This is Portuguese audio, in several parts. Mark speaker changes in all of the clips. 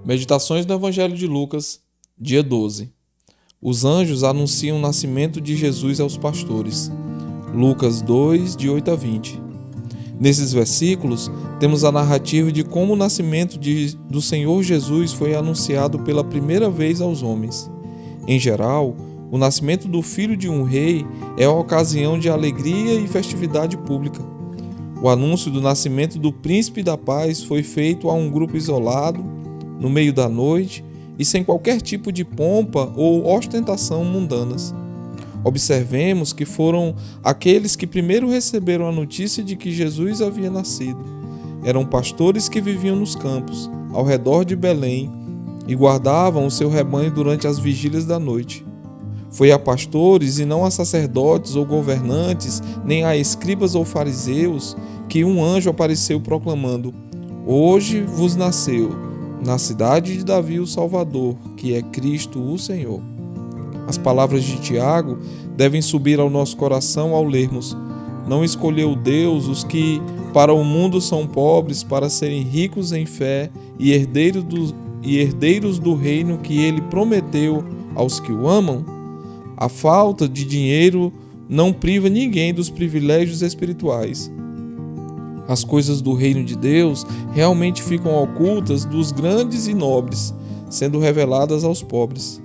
Speaker 1: Meditações do Evangelho de Lucas, dia 12. Os anjos anunciam o nascimento de Jesus aos pastores. Lucas 2, de 8 a 20. Nesses versículos, temos a narrativa de como o nascimento do Senhor Jesus foi anunciado pela primeira vez aos homens. Em geral, o nascimento do filho de um rei é a ocasião de alegria e festividade pública. O anúncio do nascimento do príncipe da paz foi feito a um grupo isolado, no meio da noite e sem qualquer tipo de pompa ou ostentação mundanas. Observemos que foram aqueles que primeiro receberam a notícia de que Jesus havia nascido. Eram pastores que viviam nos campos, ao redor de Belém, e guardavam o seu rebanho durante as vigílias da noite. Foi a pastores e não a sacerdotes ou governantes, nem a escribas ou fariseus, que um anjo apareceu proclamando: "Hoje vos nasceu, na cidade de Davi, o Salvador, que é Cristo o Senhor." As palavras de Tiago devem subir ao nosso coração ao lermos: "Não escolheu Deus os que para o mundo são pobres, para serem ricos em fé e herdeiros do reino que ele prometeu aos que o amam?" A falta de dinheiro não priva ninguém dos privilégios espirituais. As coisas do reino de Deus realmente ficam ocultas dos grandes e nobres, sendo reveladas aos pobres.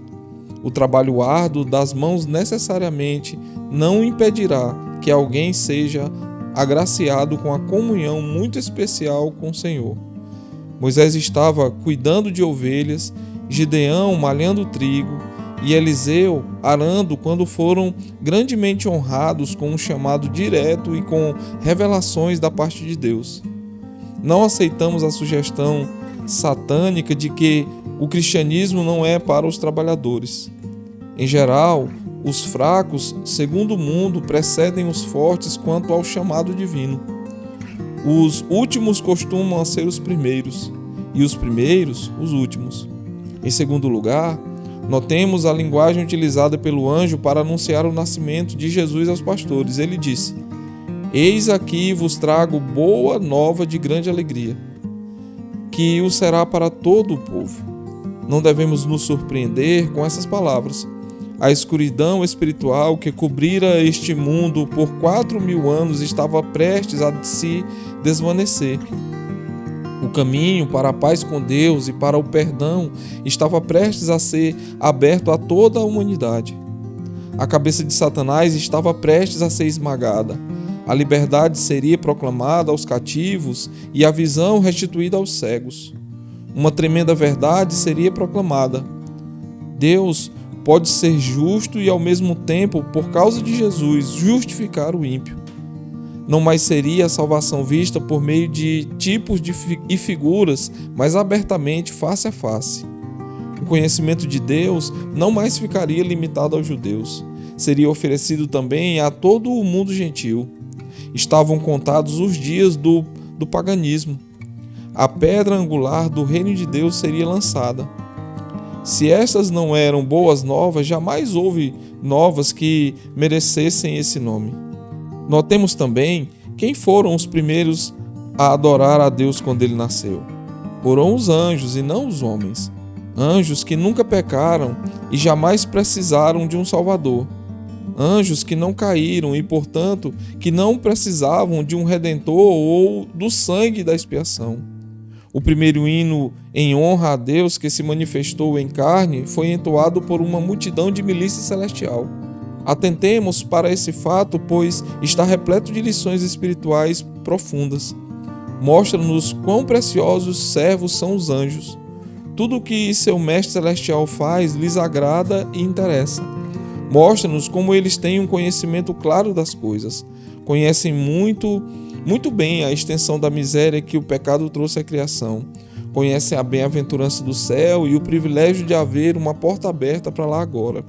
Speaker 1: O trabalho árduo das mãos necessariamente não impedirá que alguém seja agraciado com a comunhão muito especial com o Senhor. Moisés estava cuidando de ovelhas, Gideão malhando trigo e Eliseu arando quando foram grandemente honrados com um chamado direto e com revelações da parte de Deus. Não aceitamos a sugestão satânica de que o cristianismo não é para os trabalhadores. Em geral, os fracos, segundo o mundo, precedem os fortes quanto ao chamado divino. Os últimos costumam ser os primeiros, e os primeiros, os últimos. Em segundo lugar, notemos a linguagem utilizada pelo anjo para anunciar o nascimento de Jesus aos pastores. Ele disse: "Eis aqui vos trago boa nova de grande alegria, que o será para todo o povo." Não devemos nos surpreender com essas palavras. A escuridão espiritual que cobrira este mundo por 4.000 anos estava prestes a se desvanecer. O caminho para a paz com Deus e para o perdão estava prestes a ser aberto a toda a humanidade. A cabeça de Satanás estava prestes a ser esmagada. A liberdade seria proclamada aos cativos e a visão restituída aos cegos. Uma tremenda verdade seria proclamada: Deus pode ser justo e, ao mesmo tempo, por causa de Jesus, justificar o ímpio. Não mais seria a salvação vista por meio de tipos e figuras, mas abertamente, face a face. O conhecimento de Deus não mais ficaria limitado aos judeus. Seria oferecido também a todo o mundo gentil. Estavam contados os dias do paganismo. A pedra angular do reino de Deus seria lançada. Se estas não eram boas novas, jamais houve novas que merecessem esse nome. Notemos também quem foram os primeiros a adorar a Deus quando ele nasceu. Foram os anjos e não os homens. Anjos que nunca pecaram e jamais precisaram de um Salvador. Anjos que não caíram e, portanto, que não precisavam de um Redentor ou do sangue da expiação. O primeiro hino em honra a Deus que se manifestou em carne foi entoado por uma multidão de milícia celestial. Atentemos para esse fato, pois está repleto de lições espirituais profundas. Mostra-nos quão preciosos servos são os anjos. Tudo o que seu mestre celestial faz lhes agrada e interessa. Mostra-nos como eles têm um conhecimento claro das coisas. Conhecem muito bem a extensão da miséria que o pecado trouxe à criação. Conhecem a bem-aventurança do céu e o privilégio de haver uma porta aberta para lá agora.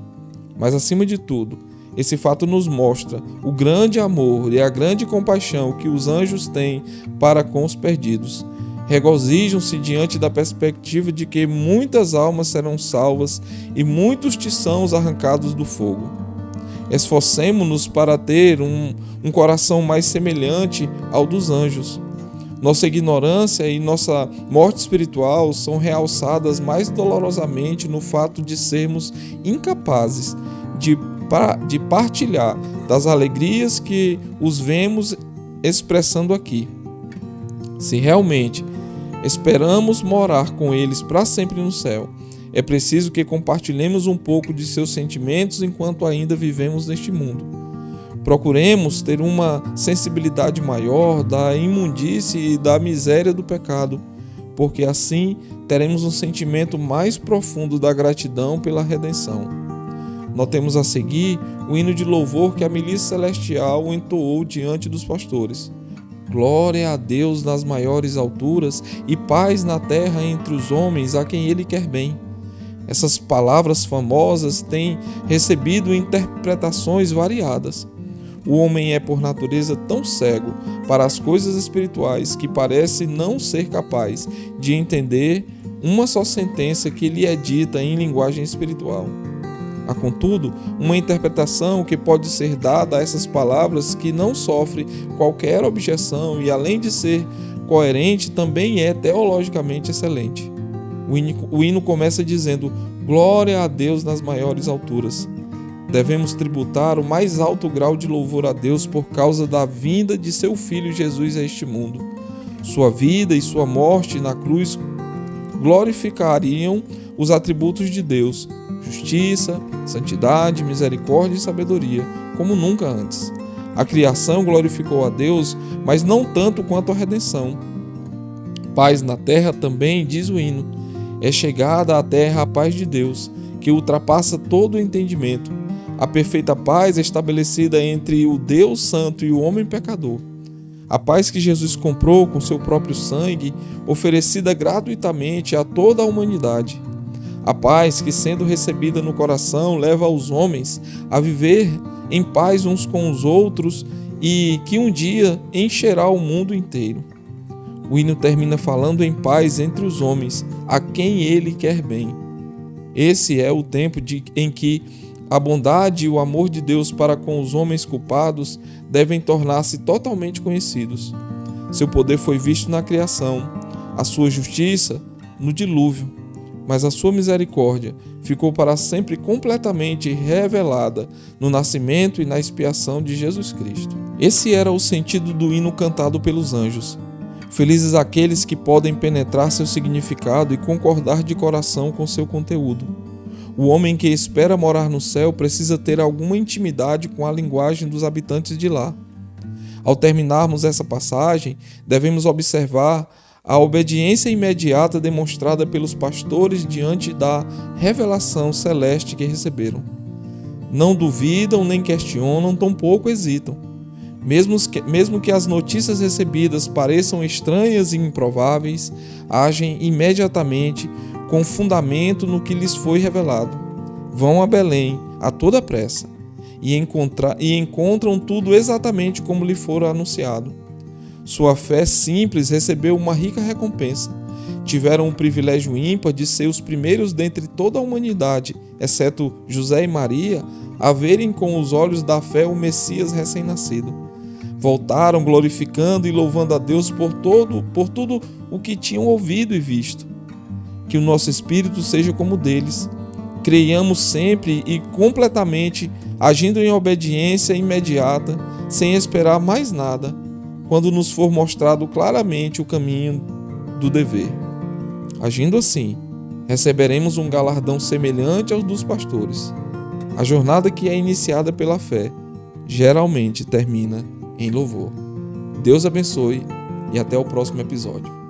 Speaker 1: Mas, acima de tudo, esse fato nos mostra o grande amor e a grande compaixão que os anjos têm para com os perdidos. Regozijam-se diante da perspectiva de que muitas almas serão salvas e muitos tiçãos arrancados do fogo. Esforcemo-nos para ter um coração mais semelhante ao dos anjos. Nossa ignorância e nossa morte espiritual são realçadas mais dolorosamente no fato de sermos incapazes de partilhar das alegrias que os vemos expressando aqui. Se realmente esperamos morar com eles para sempre no céu, é preciso que compartilhemos um pouco de seus sentimentos enquanto ainda vivemos neste mundo. Procuremos ter uma sensibilidade maior da imundície e da miséria do pecado, porque assim teremos um sentimento mais profundo da gratidão pela redenção. Notemos a seguir o hino de louvor que a milícia celestial entoou diante dos pastores. Glória a Deus nas maiores alturas e paz na terra entre os homens a quem Ele quer bem. Essas palavras famosas têm recebido interpretações variadas. O homem é por natureza tão cego para as coisas espirituais que parece não ser capaz de entender uma só sentença que lhe é dita em linguagem espiritual. Há, contudo, uma interpretação que pode ser dada a essas palavras que não sofre qualquer objeção e, além de ser coerente, também é teologicamente excelente. O hino começa dizendo: glória a Deus nas maiores alturas. Devemos tributar o mais alto grau de louvor a Deus por causa da vinda de seu Filho Jesus a este mundo. Sua vida e sua morte na cruz glorificariam os atributos de Deus: justiça, santidade, misericórdia e sabedoria, como nunca antes. A criação glorificou a Deus, mas não tanto quanto a redenção. Paz na terra também, diz o hino, é chegada à terra a paz de Deus, que ultrapassa todo o entendimento. A perfeita paz é estabelecida entre o Deus Santo e o homem pecador. A paz que Jesus comprou com seu próprio sangue, oferecida gratuitamente a toda a humanidade. A paz que, sendo recebida no coração, leva os homens a viver em paz uns com os outros e que um dia encherá o mundo inteiro. O hino termina falando em paz entre os homens, a quem Ele quer bem. Esse é o tempo em que a bondade e o amor de Deus para com os homens culpados devem tornar-se totalmente conhecidos. Seu poder foi visto na criação, a sua justiça no dilúvio, mas a sua misericórdia ficou para sempre completamente revelada no nascimento e na expiação de Jesus Cristo. Esse era o sentido do hino cantado pelos anjos. Felizes aqueles que podem penetrar seu significado e concordar de coração com seu conteúdo. O homem que espera morar no céu precisa ter alguma intimidade com a linguagem dos habitantes de lá. Ao terminarmos essa passagem, devemos observar a obediência imediata demonstrada pelos pastores diante da revelação celeste que receberam. Não duvidam nem questionam, tampouco hesitam. Mesmo que as notícias recebidas pareçam estranhas e improváveis, agem imediatamente com fundamento no que lhes foi revelado. Vão a Belém a toda pressa e encontram tudo exatamente como lhe fora anunciado. Sua fé simples recebeu uma rica recompensa. Tiveram o privilégio ímpar de ser os primeiros dentre toda a humanidade, exceto José e Maria, a verem com os olhos da fé o Messias recém-nascido. Voltaram glorificando e louvando a Deus por tudo o que tinham ouvido e visto. Que o nosso espírito seja como o deles. Creiamos sempre e completamente, agindo em obediência imediata, sem esperar mais nada, quando nos for mostrado claramente o caminho do dever. Agindo assim, receberemos um galardão semelhante aos dos pastores. A jornada que é iniciada pela fé geralmente termina em louvor. Deus abençoe e até o próximo episódio.